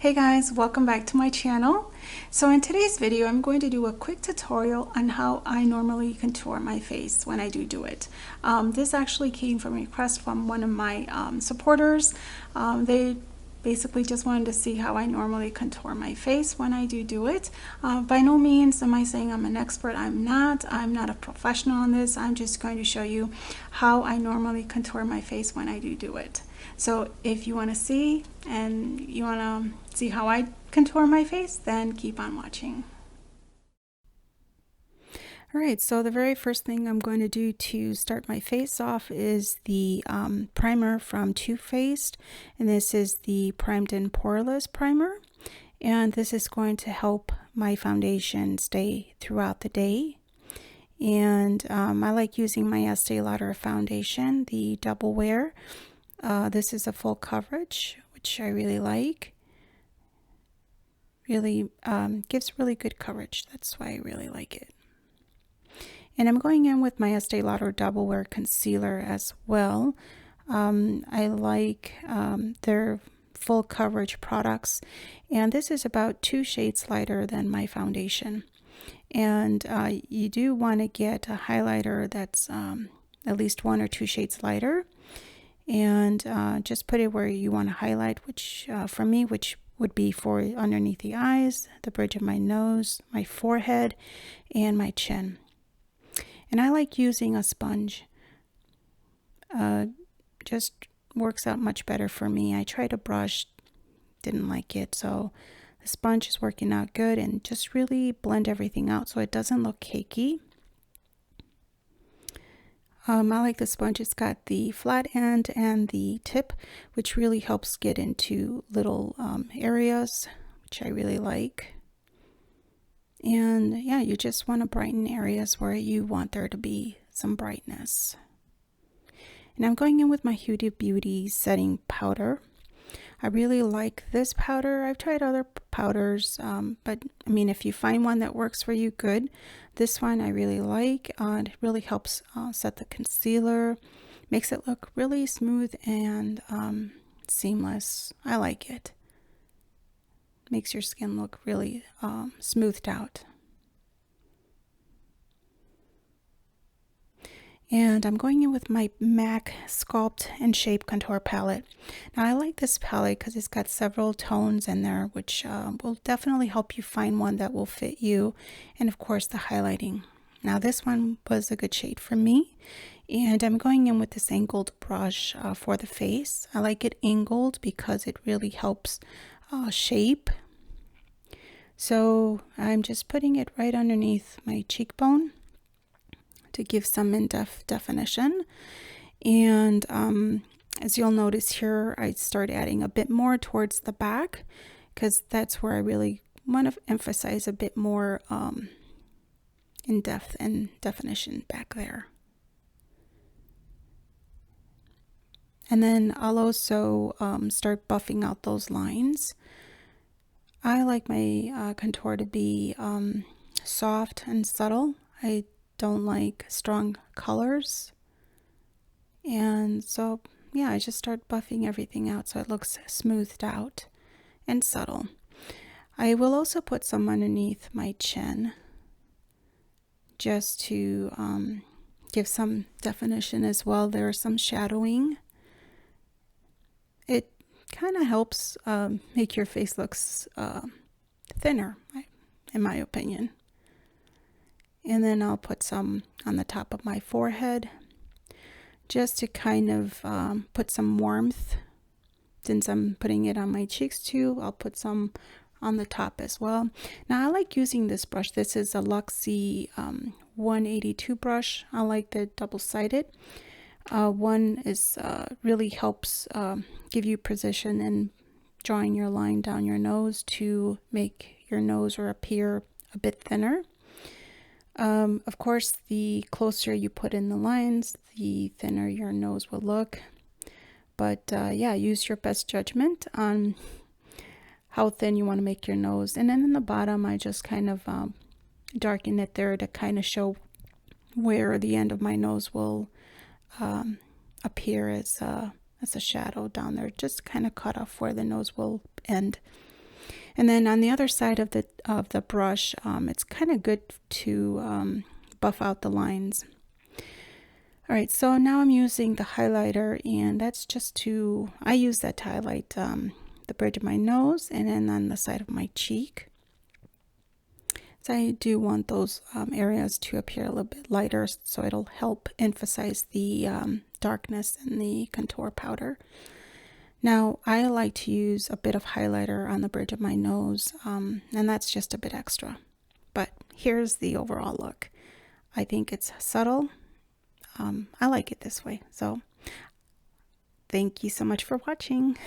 Hey guys, welcome back to my channel. So in today's video, I'm going to do a quick tutorial on how I normally contour my face when I do it. This actually came from a request from one of my supporters. They basically just wanted to see how I normally contour my face when I do it. By no means am I saying I'm an expert. I'm not a professional on this. I'm just going to show you how I normally contour my face when I do it. So if you want to see and you want to see how I contour my face, then keep on watching. Alright, so the very first thing I'm going to do to start my face off is the primer from Too Faced, and this is the Primed and Poreless Primer, and this is going to help my foundation stay throughout the day. And I like using my Estee Lauder foundation, the Double Wear. This is a full coverage, which I really like. Really gives really good coverage. That's why I really like it. And I'm going in with my Estee Lauder Double Wear Concealer as well. I like their full coverage products. And this is about 2 shades lighter than my foundation. And you do want to get a highlighter that's at least 1 or 2 shades lighter. And just put it where you want to highlight, which for me, which would be for underneath the eyes, the bridge of my nose, my forehead, and my chin. And I like using a sponge. Just works out much better for me. I tried a brush, didn't like it, so the sponge is working out good, and just really blend everything out so it doesn't look cakey. I like the sponge. It's got the flat end and the tip, which really helps get into little areas, which I really like. And yeah, you just want to brighten areas where you want there to be some brightness. And I'm going in with my Huda Beauty setting powder. I really like this powder. I've tried other powders, but I mean, if you find one that works for you, good. This one I really like. It really helps set the concealer, makes it look really smooth and seamless. I like it. Makes your skin look really smoothed out. And I'm going in with my MAC Sculpt and Shape Contour Palette. Now I like this palette because it's got several tones in there, which will definitely help you find one that will fit you. And of course the highlighting. Now this one was a good shade for me. And I'm going in with this angled brush for the face. I like it angled because it really helps shape. So I'm just putting it right underneath my cheekbone to give some in-depth definition. And as you'll notice here, I start adding a bit more towards the back because that's where I really want to emphasize a bit more in-depth and definition back there. And then I'll also start buffing out those lines. I like my contour to be soft and subtle. I don't like strong colors, and so yeah, I just start buffing everything out so it looks smoothed out and subtle. I will also put some underneath my chin just to give some definition as well. There's some shadowing. It kind of helps make your face look thinner, in my opinion. And then I'll put some on the top of my forehead just to kind of put some warmth. Since I'm putting it on my cheeks too, I'll put some on the top as well. Now I like using this brush. This is a Luxie 182 brush. I like the double-sided. One is really helps give you precision in drawing your line down your nose to make your nose or appear a bit thinner. Of course, the closer you put in the lines, the thinner your nose will look. But yeah, use your best judgment on how thin you want to make your nose. And then in the bottom, I just kind of darken it there to kind of show where the end of my nose will appear as a shadow down there. Just kind of cut off where the nose will end. And then on the other side of the brush, it's kind of good to buff out the lines. All right, so now I'm using the highlighter, and that's just I use that to highlight the bridge of my nose and then on the side of my cheek. So I do want those areas to appear a little bit lighter, so it'll help emphasize the darkness in the contour powder. Now, I like to use a bit of highlighter on the bridge of my nose, and that's just a bit extra. But here's the overall look. I think it's subtle. I like it this way. So thank you so much for watching.